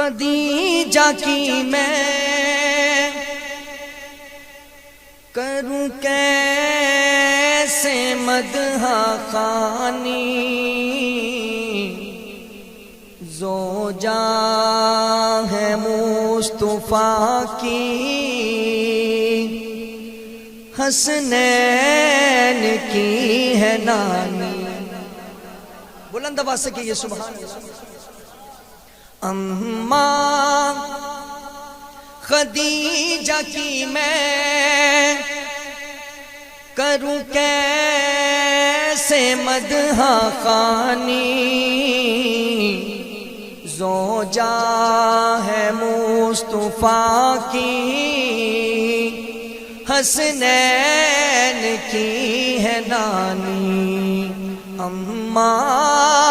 خدیجہ کی میں کروں کیسے مدح خوانی، زوجہ ہے مصطفیٰ کی، حسنین کی ہے نانی۔ بلند آواز سے کہیے سبحان اللہ۔ اماں خدیجہ کی میں کروں کیسے مدح خوانی، زوجہ ہے مصطفیٰ کی، حسنین کی ہے نانی۔ اماں